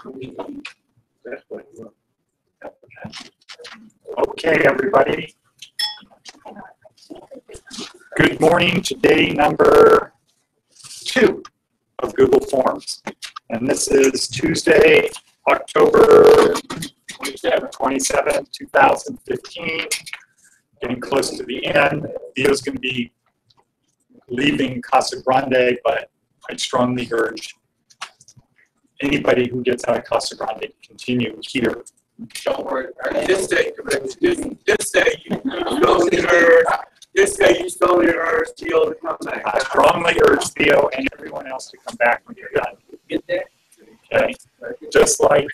Okay, everybody. Good morning to day number 2 of Google Forms. And this is Tuesday, October 27, 2015. Getting close to the end. Theo's going to be leaving Casa Grande, but I'd strongly urge anybody who gets out of Casa Grande to continue here. Don't worry. Just say you strongly urge Theo to come back. I strongly urge Theo and everyone else to come back when you're done. Get that? Okay. Just like,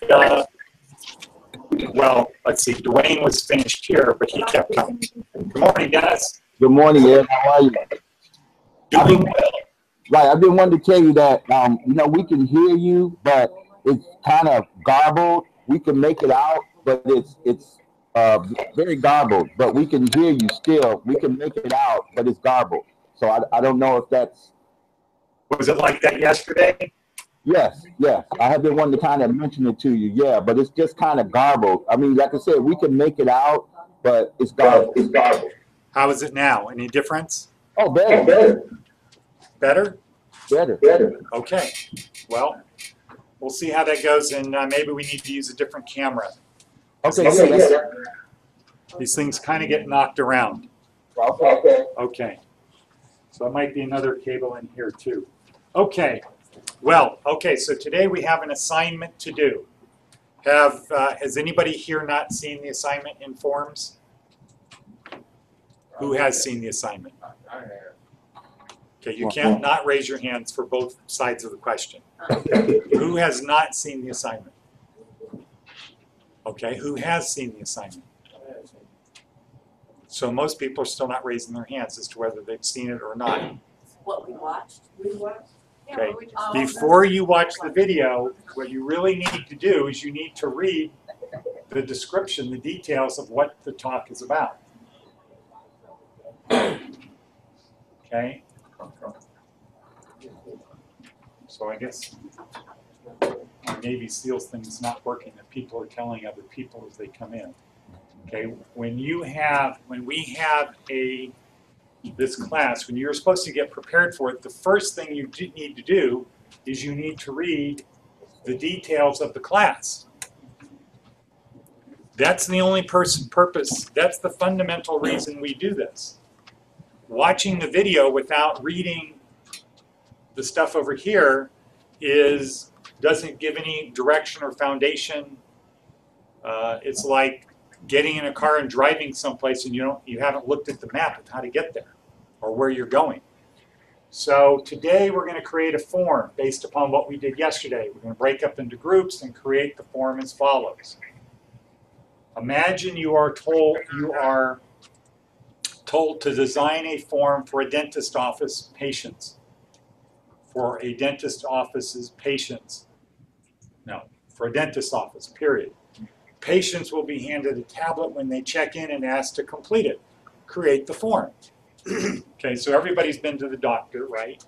well, let's see, Dwayne was finished here, but he kept coming. Good morning, Dennis. Good morning, Ed. How are you? Doing well. Right, I've been wanting to tell you that, we can hear you, but it's kind of garbled. We can make it out, but it's very garbled, but we can hear you still. We can make it out, but it's garbled. So I don't know if that's... Was it like that yesterday? Yes. I have been wanting to kind of mention it to you, yeah, but it's just kind of garbled. I mean, like I said, we can make it out, but it's garbled. How is it now? Any difference? Oh, better. Better? Better. Okay. Well, we'll see how that goes, and maybe we need to use a different camera. Okay. These things kind of get knocked around. Okay. So it might be another cable in here too. Okay. Well, okay, so today we have an assignment to do. Has anybody here not seen the assignment in Forms? Who has seen the assignment? Okay, you can't not raise your hands for both sides of the question. Who has not seen the assignment? Okay, who has seen the assignment? So most people are still not raising their hands as to whether they've seen it or not. What we watched? Okay, before you watch the video, what you really need to do is you need to read the description, the details of what the talk is about. Okay? So I guess our Navy SEALs thing is not working, that people are telling other people as they come in. Okay, when we have this class, when you're supposed to get prepared for it, the first thing you need to do is you need to read the details of the class. That's the only purpose, that's the fundamental reason we do this. Watching the video without reading the stuff over here doesn't give any direction or foundation. It's like getting in a car and driving someplace and you haven't looked at the map of how to get there or where you're going. So today we're going to create a form based upon what we did yesterday. We're going to break up into groups and create the form as follows. Imagine you are told to design a form for a dentist office patients. For a dentist office's patients. No, for a dentist office, period. Patients will be handed a tablet when they check in and asked to complete it. Create the form. Okay, so everybody's been to the doctor, right?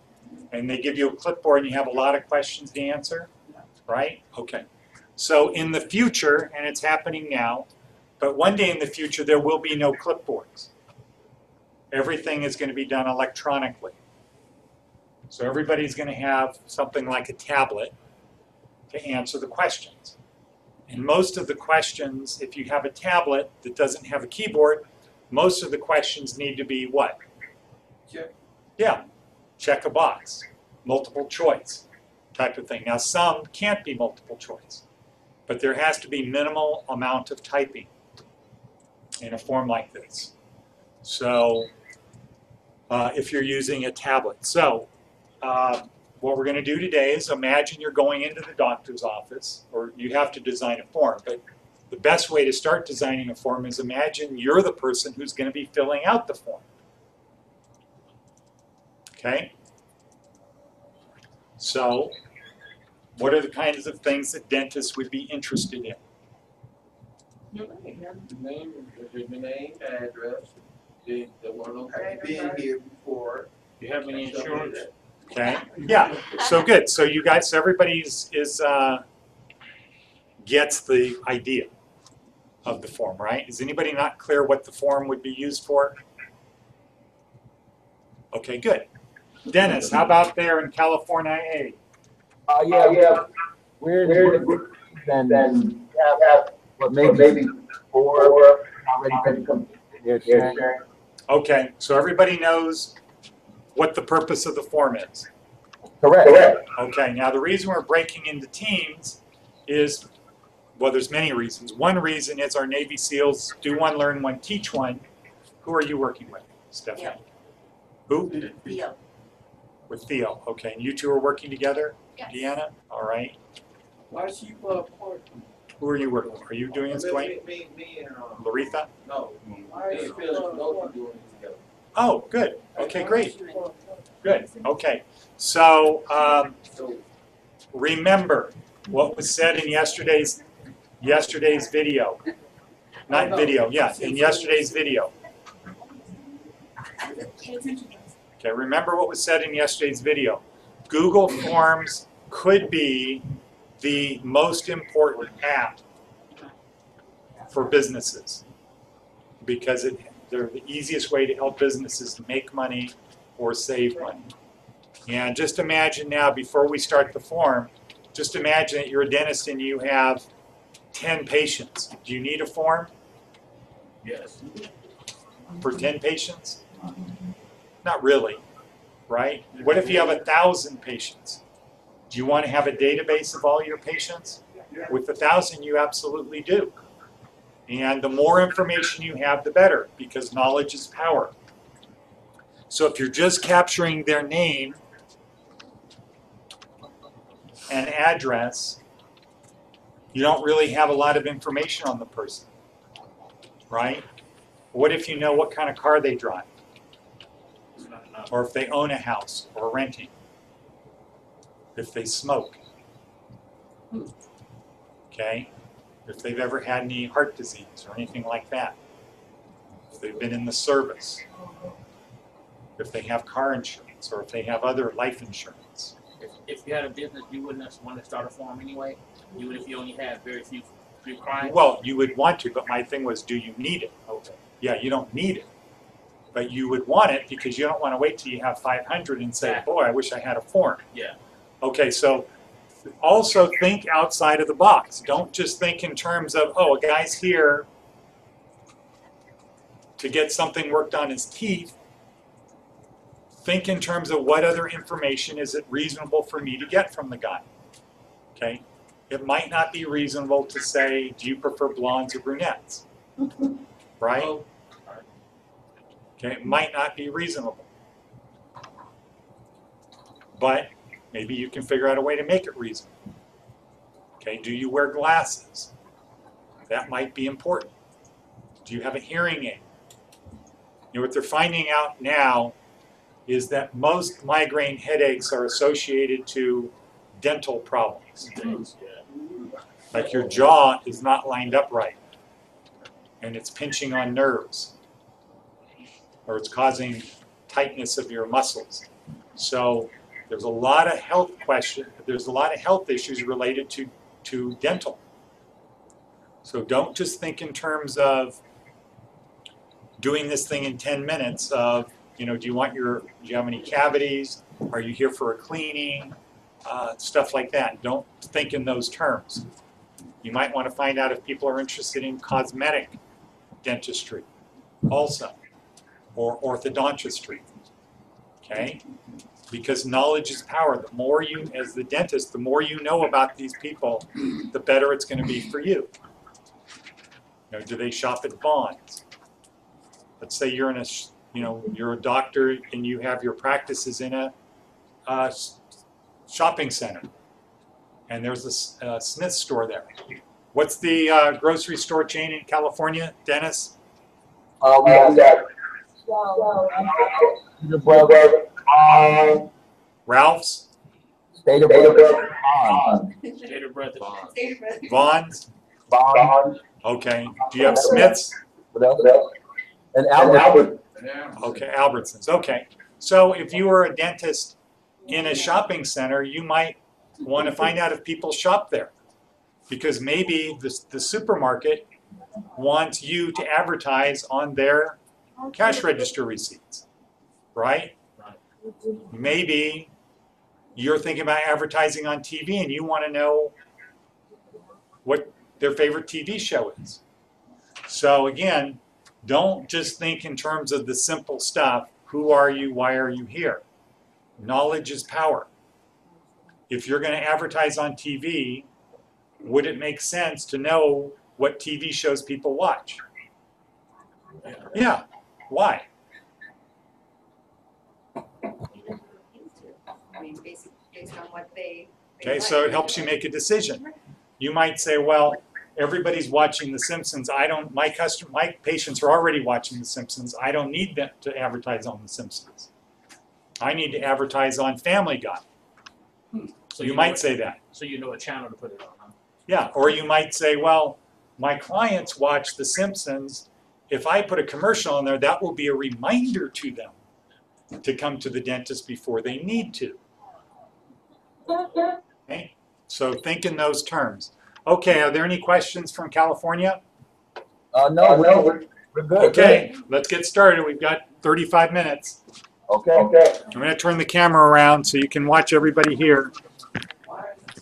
And they give you a clipboard and you have a lot of questions to answer, right? Okay. So in the future, and it's happening now, but one day in the future there will be no clipboards. Everything is going to be done electronically. So everybody's going to have something like a tablet to answer the questions. And most of the questions, if you have a tablet that doesn't have a keyboard, most of the questions need to be what? Yeah, check a box, multiple choice type of thing. Now some can't be multiple choice, but there has to be minimal amount of typing in a form like this. So if you're using a tablet. So what we're going to do today is imagine you're going into the doctor's office, or you have to design a form, but the best way to start designing a form is imagine you're the person who's going to be filling out the form. Okay? So, what are the kinds of things that dentists would be interested in? The name, address, the one have you been here before? Do you have any insurance? Okay, yeah, so good. So you guys, everybody is gets the idea of the form, right? Is anybody not clear what the form would be used for? Okay, good. Dennis, how about there in California A? Yeah, we're then have what maybe four already completed. They're sharing. Okay, so everybody knows what the purpose of the form is. Correct. Okay, now the reason we're breaking into teams is, well, there's many reasons. One reason is our Navy SEALs do one, learn one, teach one. Who are you working with, Stephanie? Theo. Who? Theo. With Theo. Okay, and you two are working together? Yes. Deanna? All right. Why is she part? Who are you working with? Are you doing this, Dwayne? Me and Laretha? no. Why is Phil and Loki doing it together? Oh, good. Okay, great. Good. Okay. So remember what was said in yesterday's video. Not video, yeah, in yesterday's video. Okay, remember what was said in yesterday's video. Google Forms could be the most important app for businesses because they're the easiest way to help businesses to make money or save money. And just imagine now, before we start the form, just imagine that you're a dentist and you have 10 patients. Do you need a form Yes. for 10 patients? Not really, right? What if you have 1,000 patients? Do you want to have a database of all your patients? With 1,000, you absolutely do. And the more information you have, the better, because knowledge is power. So if you're just capturing their name and address, you don't really have a lot of information on the person, right? What if you know what kind of car they drive? Or if they own a house or renting? If they smoke? Okay? If they've ever had any heart disease or anything like that? If they've been in the service? If they have car insurance or if they have other life insurance? If you had a business, you wouldn't want to start a farm anyway, even if you only had very few clients. Well, you would want to, but my thing was, do you need it? Okay. Yeah, you don't need it. But you would want it because you don't want to wait till you have 500 and say, boy, I wish I had a form. Yeah. Okay, so also think outside of the box. Don't just think in terms of, oh, a guy's here to get something worked on his teeth. Think in terms of what other information is it reasonable for me to get from the guy. Okay? It might not be reasonable to say, do you prefer blondes or brunettes? Right? Oh, Okay, it might not be reasonable. But maybe you can figure out a way to make it reasonable. Okay, do you wear glasses? That might be important. Do you have a hearing aid? You know, what they're finding out now is that most migraine headaches are associated to dental problems. Like your jaw is not lined up right, and it's pinching on nerves, or it's causing tightness of your muscles. So there's a lot of health there's a lot of health issues related to dental. So don't just think in terms of doing this thing in 10 minutes of, you know, do you have any cavities? Are you here for a cleaning? Stuff like that. Don't think in those terms. You might want to find out if people are interested in cosmetic dentistry also, or orthodontistry, okay? Because knowledge is power. The more you, as the dentist, the more you know about these people, the better it's going to be for you. You know, do they shop at Vons? Let's say you're in a, you're a doctor and you have your practices in a shopping center, and there's a Smith store there. What's the grocery store chain in California, Dennis? We have that. Ralph's? State of Brother. State of Brothers. Vons? Bond. Okay. Do you have Smith's? What else? And Albert. Okay, Albertsons. Okay. So if you were a dentist in a shopping center, you might want to find out if people shop there. Because maybe the supermarket wants you to advertise on their cash register receipts, right? Maybe you're thinking about advertising on TV and you want to know what their favorite TV show is. So again, don't just think in terms of the simple stuff. Who are you? Why are you here? Knowledge is power. If you're going to advertise on TV, would it make sense to know what TV shows people watch? Yeah. Why? I mean, based on what they Okay, so it helps you make a decision. You might say, well, everybody's watching The Simpsons. My patients are already watching The Simpsons. I don't need them to advertise on The Simpsons. I need to advertise on Family Guy. So you might say that. So you know a channel to put it on, huh? Yeah, or you might say, well, my clients watch The Simpsons. If I put a commercial in there, that will be a reminder to them to come to the dentist before they need to. Okay, so think in those terms. Okay, are there any questions from California? No, we're good. Okay, let's get started. We've got 35 minutes. Okay. I'm going to turn the camera around so you can watch everybody here.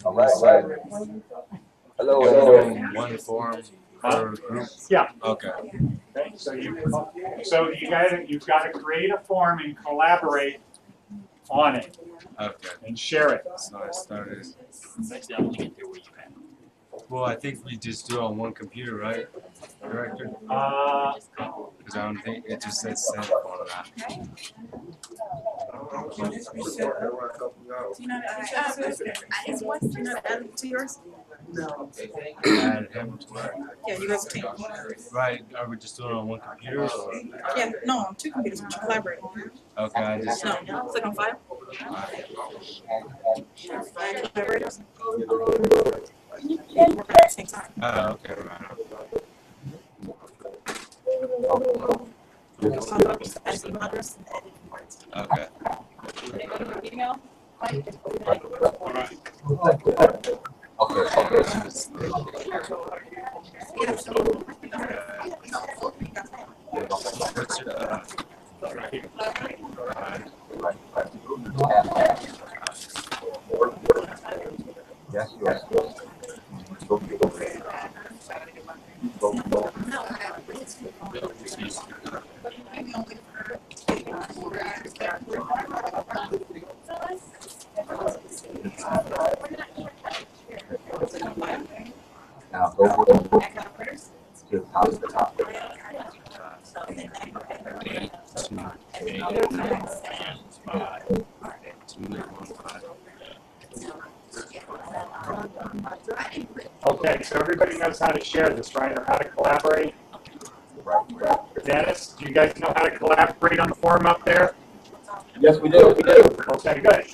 All right. Hello, everyone. One form per group? Yeah. Okay. Okay, so you've got to create a form and collaborate on it Okay. and share it. So I started. Actually, I want to get there where you at. Well, I think we just do it on one computer, right, Director? Because I don't think it just says send on that. Is one not added to yours? Add him to it. Yeah, you guys can. Right. Are we just doing it on one computer? Or? Yeah, no, on two computers, but you collaborate. Okay. I just. No, click on file. Collaborators. Work at the same time. Oh, okay. Right. Pop up, just add email address and edit reports. Okay. Email. What's your, right here. Yes. Now go to the top of the top. 8, 2, 8, 5, 2, 1, 5. Okay, so everybody knows how to share this, right, or how to collaborate? Dennis, do you guys know how to collaborate on the forum up there? Yes, we do. Okay, good.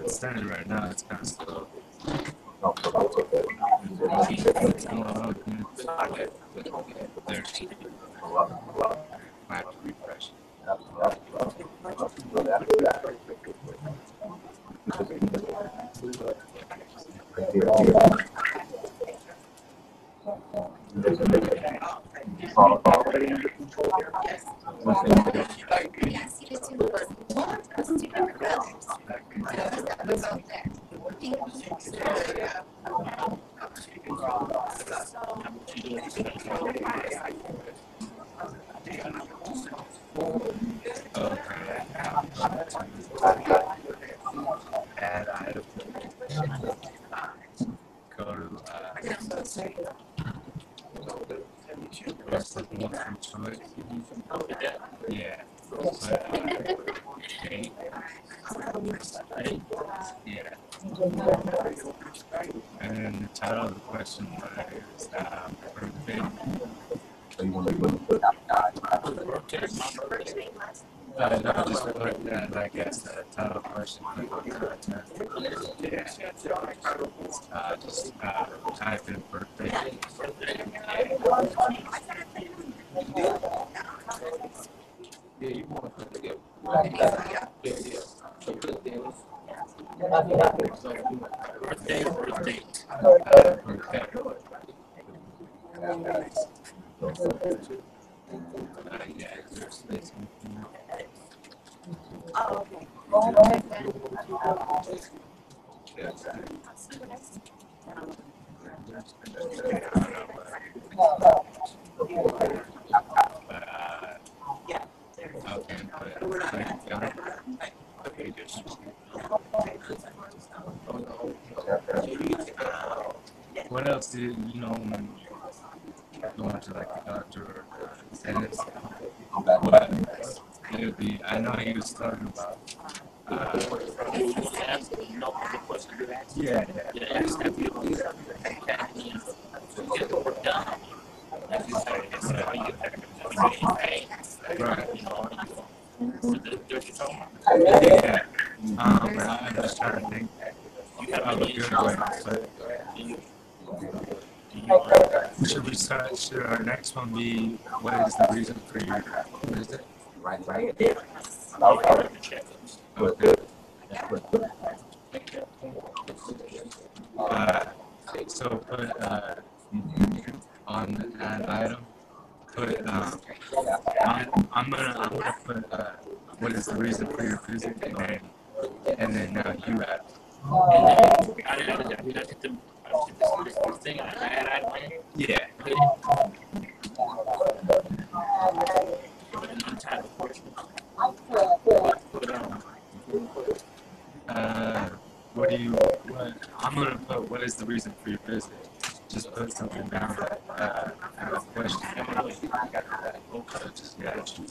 It's starting right now. It's kind of slow. There's. I have to refresh. Everybody under control here? Yes, you just do the work. Two different colors. That was out there. Add item. Go to rest of the one from choice. Yeah. Okay. Yeah. And then the title of the question is for the video. So you want to put No, just put that, I guess, the title question for the content. Yeah. Just type in birthday date. What else do you know when you're going to like the doctor or the dentist? What it would be? I know he was talking about. Yeah, Yeah, just have you get the work done. Like you say, it's how you get paid. right. You know, so there's your talk. Yeah. I'm just trying to think You have of a any good insurance? way. Should we start? Should our next one be what is the reason for your visit? Okay. So put on an item. Put I'm gonna put what is the reason for your visit and then now you add. Yeah. What do you? What I'm gonna put? What is the reason for your visit? Just put something down. And a question. Just got you.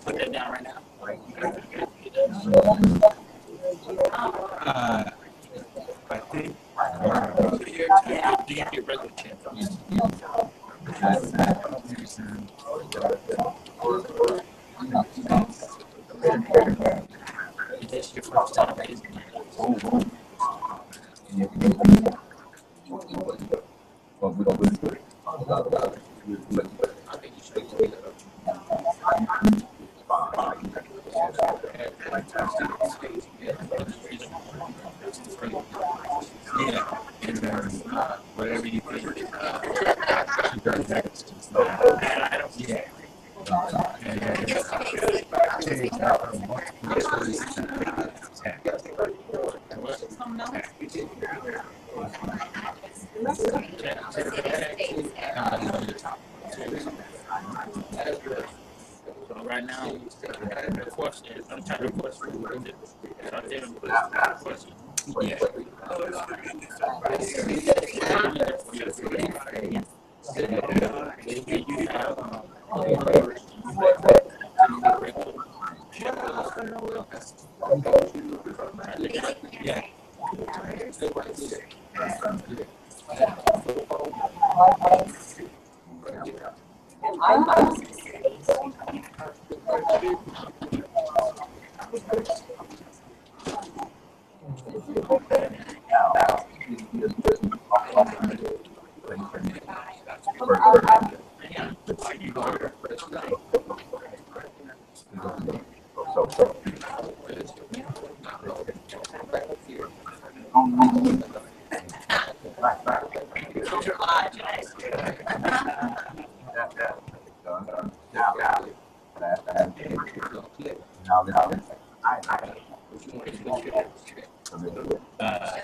Put that down right now. I think. Do you get regular check? Is this your first time using it? Yeah. And then whatever you think should go next. Just yeah. And then take out a multiple choice test. So right now, the question, I'm trying to question. So I did a question. Yeah. You have Yeah.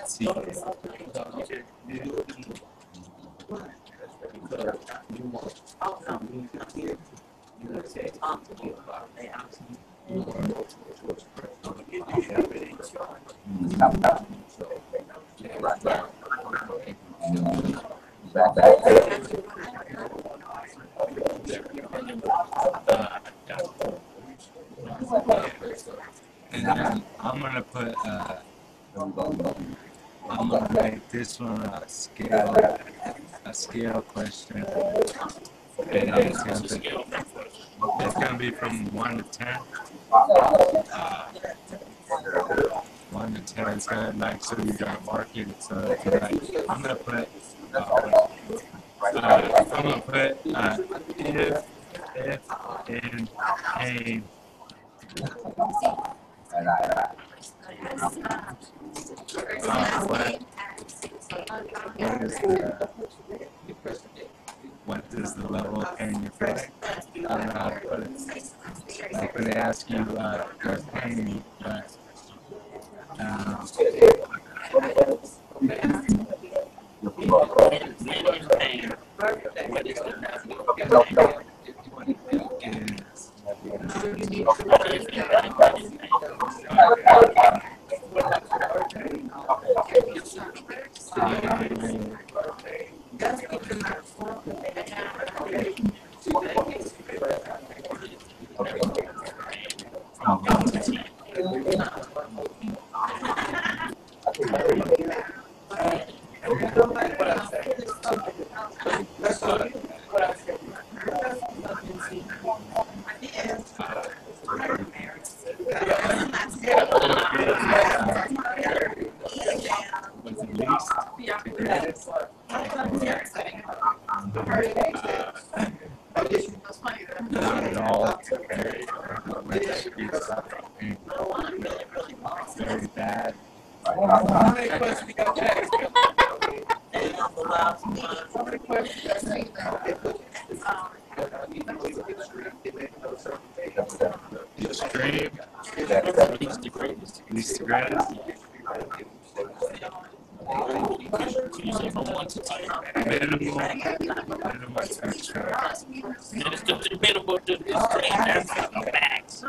See. And then I'm gonna put I'm gonna make this one a scale question. And it's gonna be from 1 to 10. 1 to 10. It's gonna like so you're gonna mark it. So it's like I'm gonna put if in a And what is the level of pain you feel? I don't know how to put it. Like when they ask you, what's pain, but not at all very bad. Extreme, least the greatest. Minimal to extreme. And it's just the minimal to the extreme. That's not the max.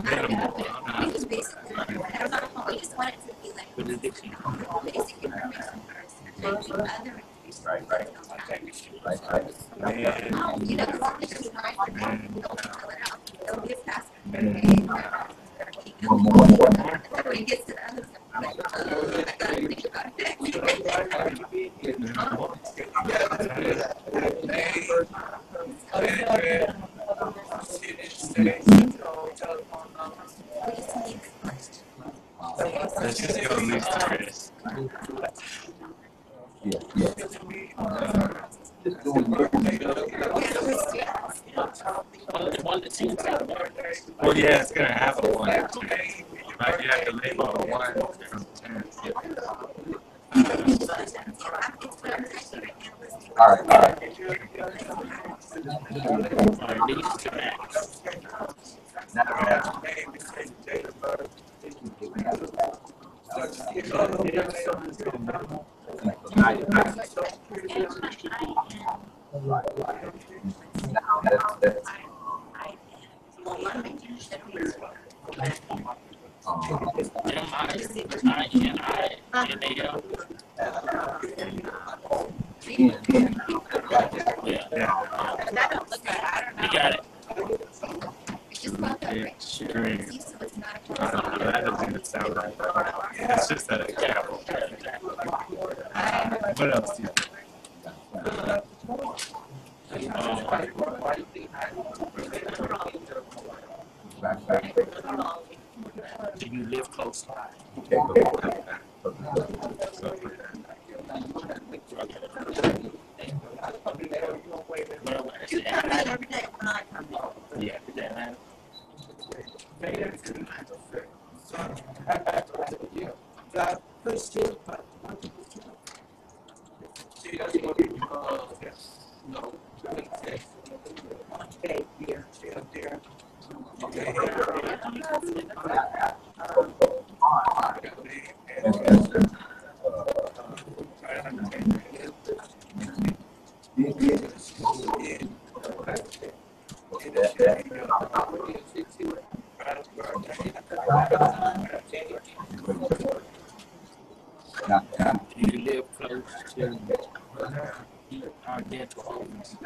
Minimal. We just basically, we just want it to be like basic information first, and the other information. You know, as long as it's right, don't fill it out. It'll get faster. When it gets to the other stuff, I'm like, I gotta think about Let's just go least the greatest. Well, yeah, it's gonna have a 1 or 2. Like you have to label a 1 from 10. all right. Extreme. That doesn't even sound right. It's just an example. What else do you think? Do you live close by? Yeah. Do you live close to our dental office?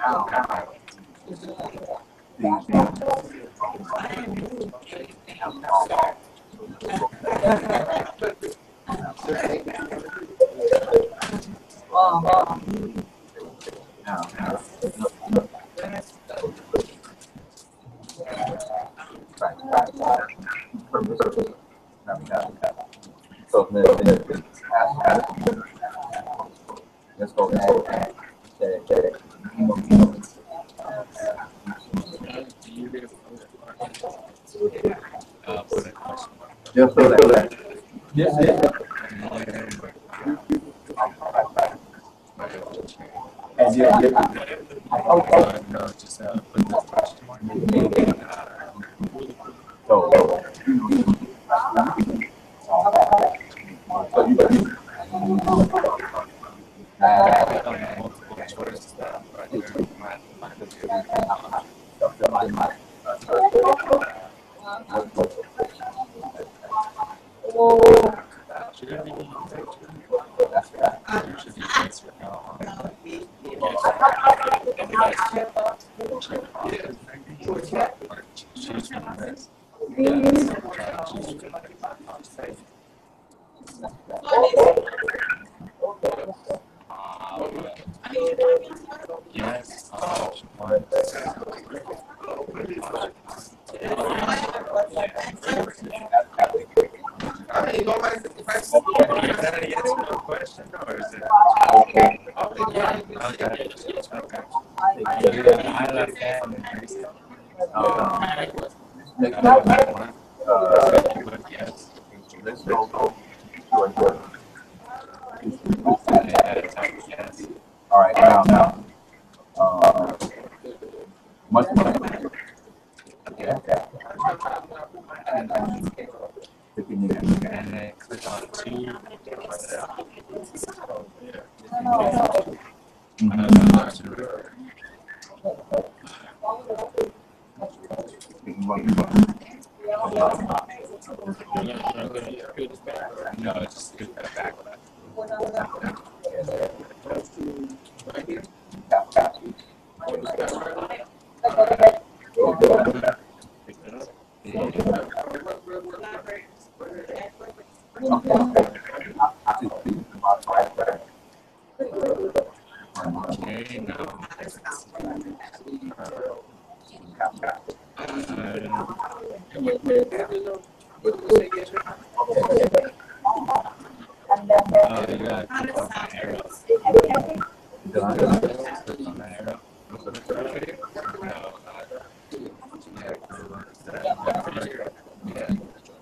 So let's go ahead. Do you live close to our dental office? put a question mark. Just so that. Yeah. And then, no, just put the question mark. So Multiple choice stuff right there. Yes. Is that a yes or no question, or is it? Okay. Yeah, I left that and erased it. Yes. let's go. Yes. All right, now, much more. Okay. And then click on 2. No, just do that back.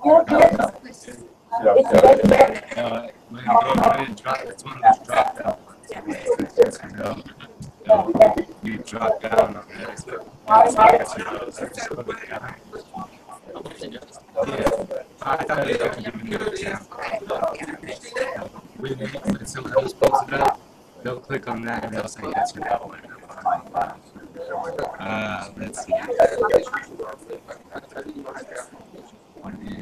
Okay, now. You drop down on this. I thought it was giving you a chance. When someone else pulls it up, they'll click on that and they'll say yes or no. Let's see. How did you?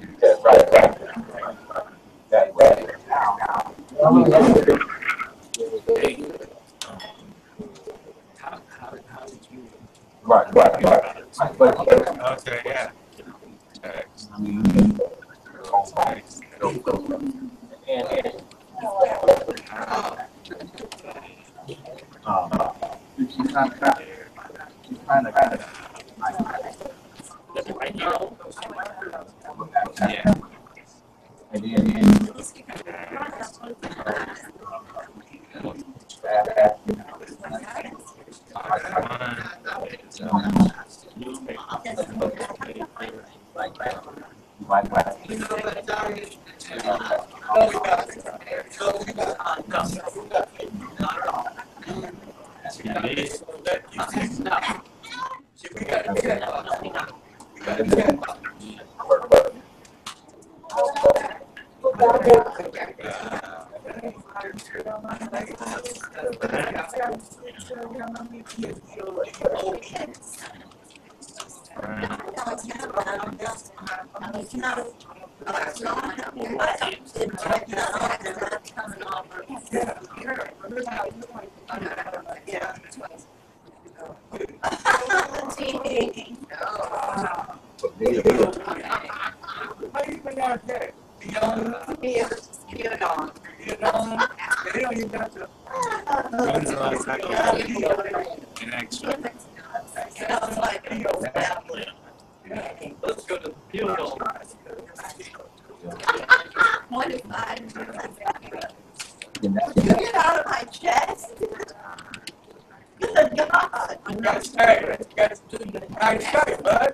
Right. Okay, yeah. Text. Yeah. Let's go to the field. Get out of my chest. Good God. Nice start, bud.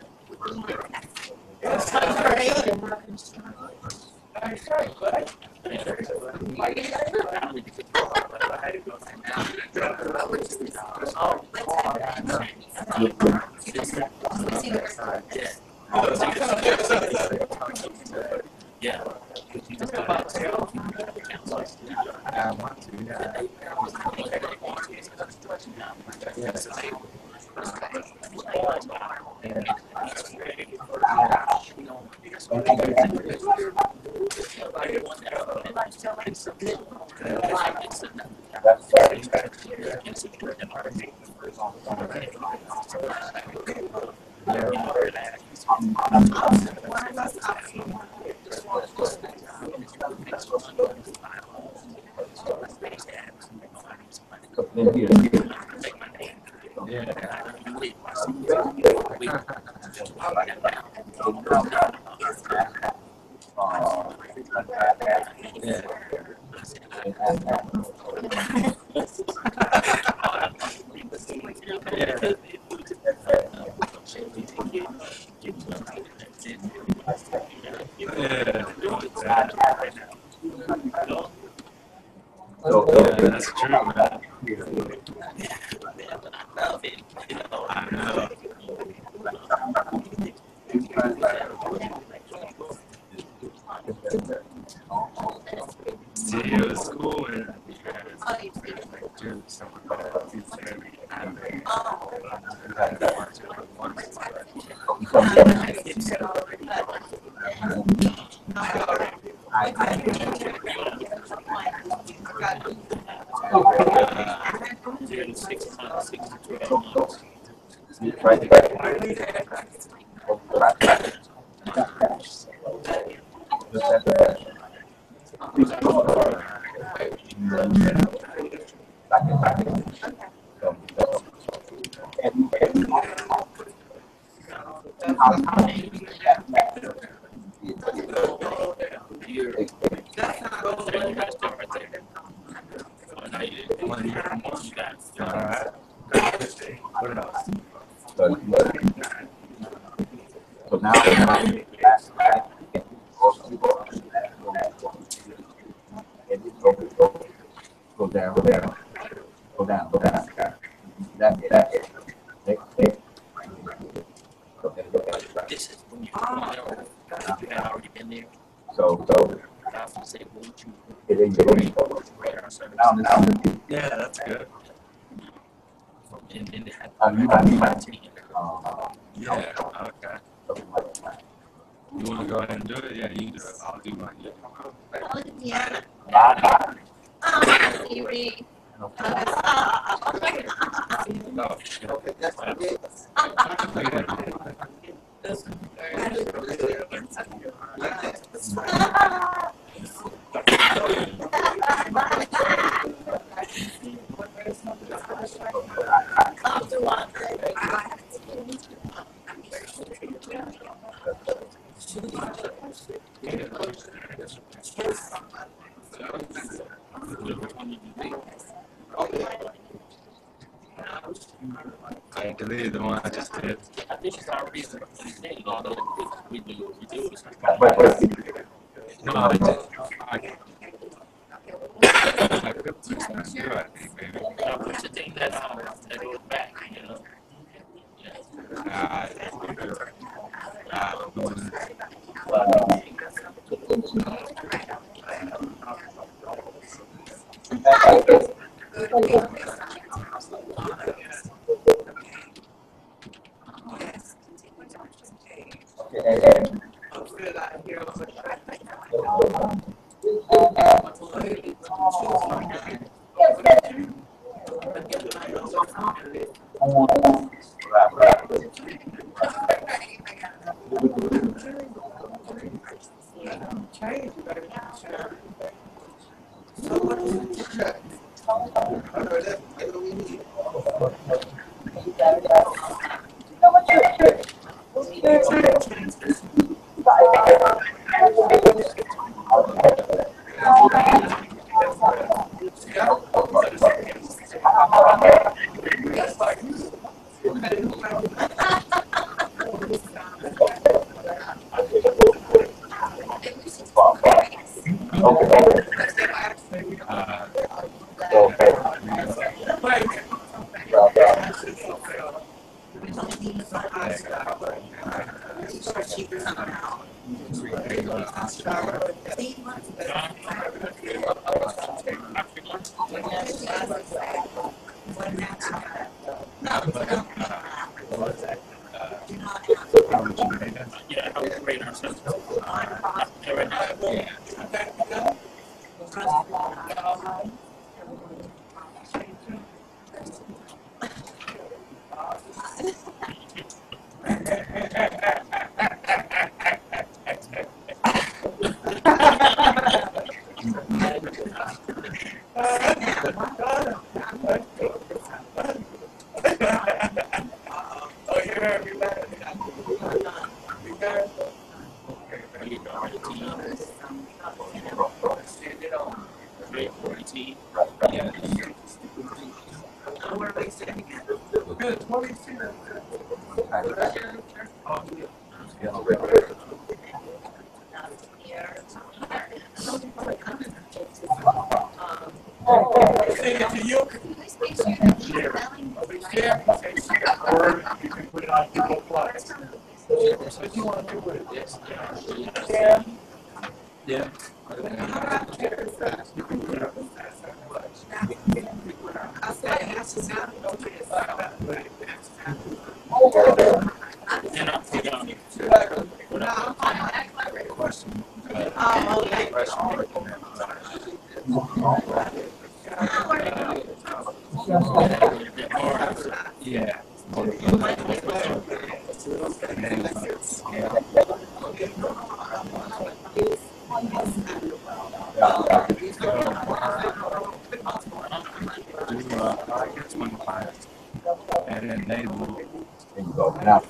Yeah. I want to, yeah. That's true, man. I know. See, it was cool when you guys do something like that. It's very happy. Alright. What else? So now, go down, go down, go down, go down. That's next. This is when you had already been there. So, I was gonna say, won't you it ain't rate our service? Yeah, that's good. And then they had Yeah, okay. You want to go ahead and do it? Yeah, you do it. I'll do mine. Yeah. You read. I deleted the one I just did. I think it's already saying all that we do. No, I just, I put this one too, I think, maybe. What's the thing that goes back, you know? Yeah, how we rate ourselves. Right now. Or you can put it on Google Plus. Yeah. Question. Yeah. And then they will. Now,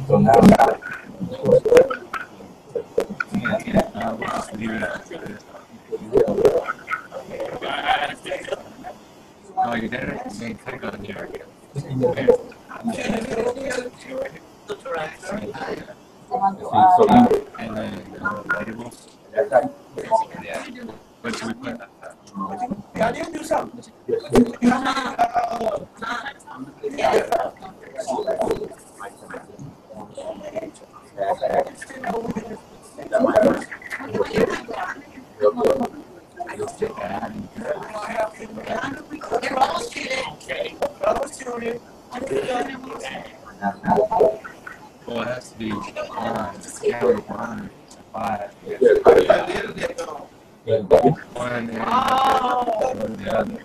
so now, oh, you did it? You didn't click on here. so you, And then labels. Yeah. What should we put? I didn't do something. Well, it has to be on scale of 1 to 5. One and the other.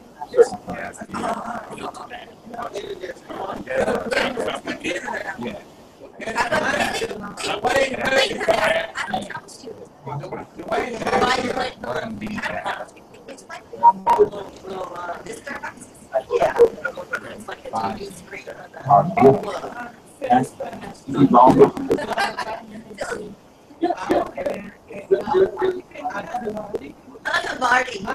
Yeah. One B tab. 5. Marty.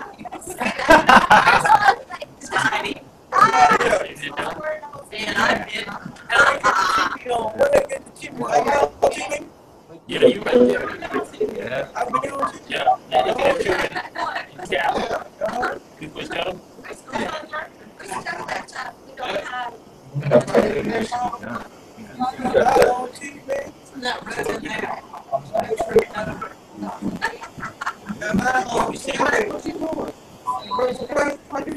Tiny. And I've been. Yeah, you right there. Yeah. Yeah. Yeah. You push down.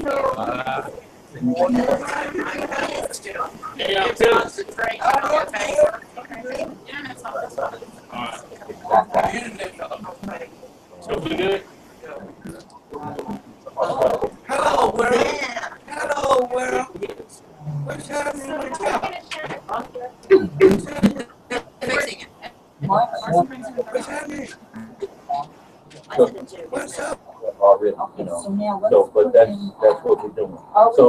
Yeah, I'm good. So we good? Hello, world. Hello, world. What's happening with y'all? What's happening? What's up? Already, you know. So, but that's what we're doing. So,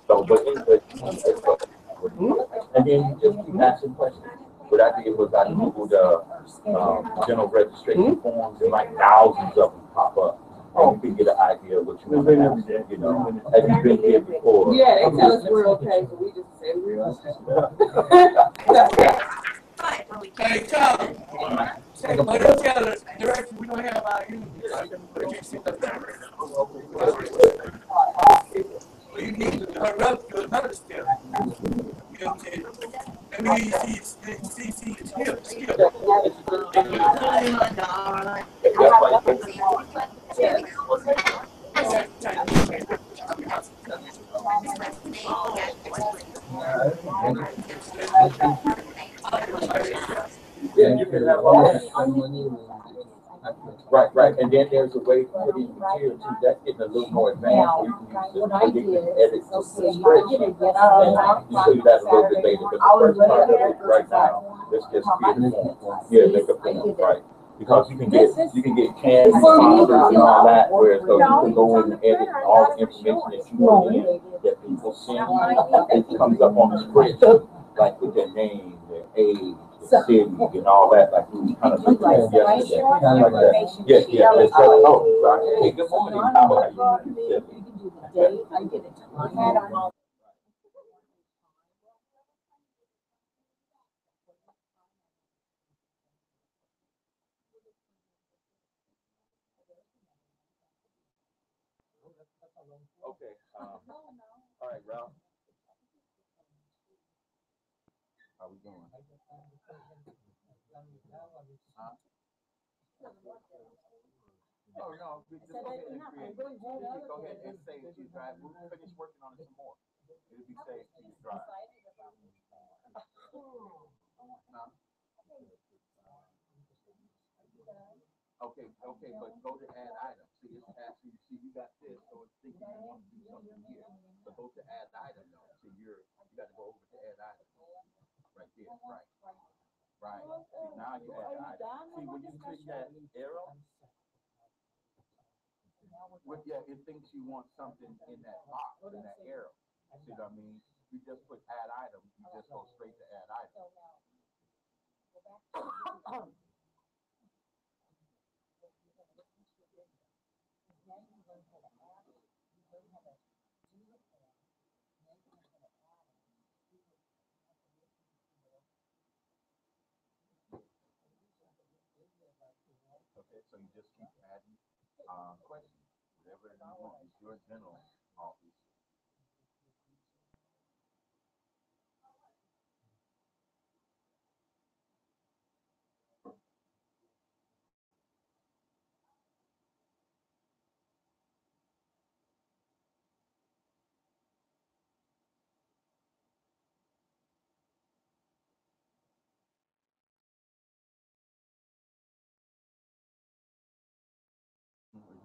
so, but anyway, and then you just keep asking questions. What I did was I Googled general registration forms, and like thousands of them pop up. And you can get an idea of what you want to ask, you know. Have you been here before? Yeah, they tell us we're okay, so we just say we're okay. Hey, Charlie. Say, what else tell us? Direction, we don't have our unit. Well, you need to hurry up to another step. You know what I'm saying? Let me see his hip. Yeah, you can have right, right. And then there's a way to put in material too. That's getting a little more advanced. Where you can use the predictive edit to the spreadsheet. And you see that a little bit later. But the first part of it right now, let's just create a form. Yeah, make a form, right? Because you can get canned responses and all that, whereas though you can go in and edit all the information that you want in that people send you. It comes up on the spreadsheet, like with their name, their age, the city, and all that, like we kind of looked at yesterday. Like that. Yes, yes, let's go. Oh, sorry. Hey, good morning. How are you? Okay. All right, Ralph. How we doing? Huh? Oh no, just go ahead and create. Go ahead and save to your drive. We'll finish working on it some more. It'll be saved to your drive. Huh? Okay, okay, but go to add item. See, it's asking you. See, you got this, so it's thinking you want to do something here. So go to add item though. See, you got to go over to add item. Right there, right, right. See, now you add item. See, when you click that arrow, yeah, it thinks you want something in that box, in that arrow. See what I mean? You just put add item, you just go straight to add item. Okay, so you just keep adding questions, whatever you want. It's your general office.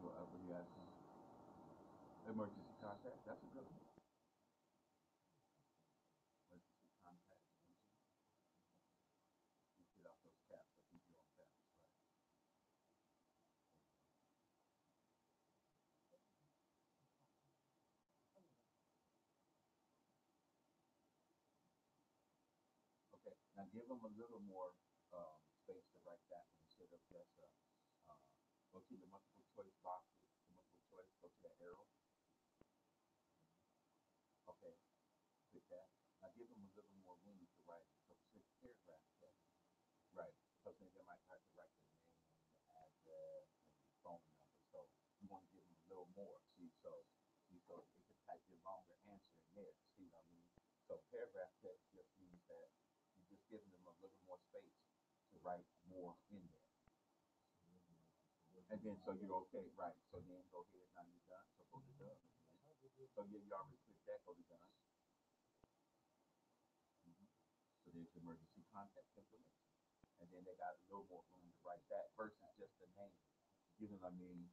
What are you asking? Emergency contact. That's a good one. Emergency contact. You get off those caps. I think you're on caps, right? Okay. Now give them a little more space to write that one instead of just go to the multiple choice boxes, the multiple choice, go to the arrow. Okay, click that. Now give them a little more room to write. So six paragraphs. Right. Because then they might have to write their name, their address, and their phone number. So you want to give them a little more. See, so they can type your longer answer in there. See what I mean? So So paragraph text just means that you're just giving them a little more space to write more in there. And then so you're okay, right? So then go ahead, now you're done. So go to done again. So you already clicked that, go to done. So there's emergency contact information. And then they got a little more room to write that versus just the name. You know what I mean?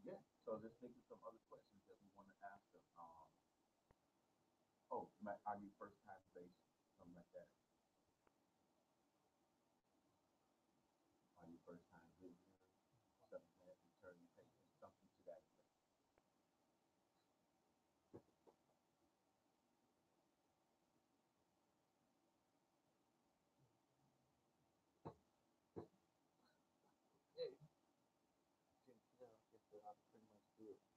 Yeah, so just think of some other questions that we want to ask them. Are you first time based? Something like that. Are you first time visitor? Something that return your patient, something to that effect. Yeah, I guess that I'm pretty much good.